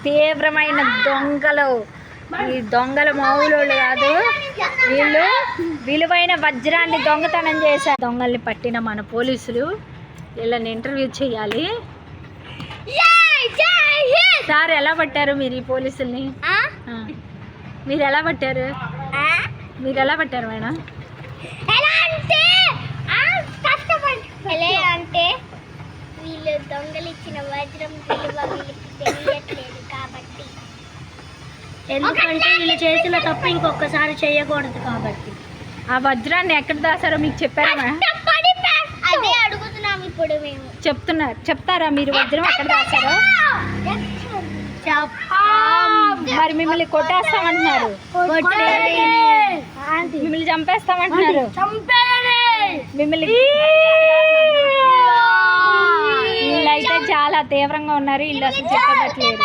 తీవ్రమైన దొంగలు. ఈ దొంగలు మామూలు కాదు, వీళ్ళు విలువైన వజ్రాన్ని దొంగతనం చేశారు. దొంగల్ని పట్టిన మన పోలీసులు వీళ్ళని ఇంటర్వ్యూ చేయాలి. సార్ ఎలా పట్టారు మీరు ఈ పోలీసుల్ని? మీరు ఎలా పట్టారు మేడం? అంటే వీళ్ళు దొంగలు ఇచ్చిన వజ్రం విలువ వీళ్ళకి తెలియట్లేదు కాబట్టి, ఎందుకంటే వీళ్ళు చేసిన తప్పు ఇంకొకసారి చేయకూడదు కాబట్టి. ఆ వజ్రాన్ని ఎక్కడ దాసారో మీకు చెప్పారా మేడం? అదే అడుగుతున్నాం ఇప్పుడు మేము. చెప్తారా మీరు వజ్రం ఎక్కడ దాసారో? మరి మిమ్మల్ని కొట్టేస్తామంటున్నారు, మిమ్మల్ని చంపేస్తామంటున్నారు, మిమ్మల్ని వీళ్ళైతే చాలా తీవ్రంగా ఉన్నారు. వీళ్ళు అసలు చెప్పట్లేదు.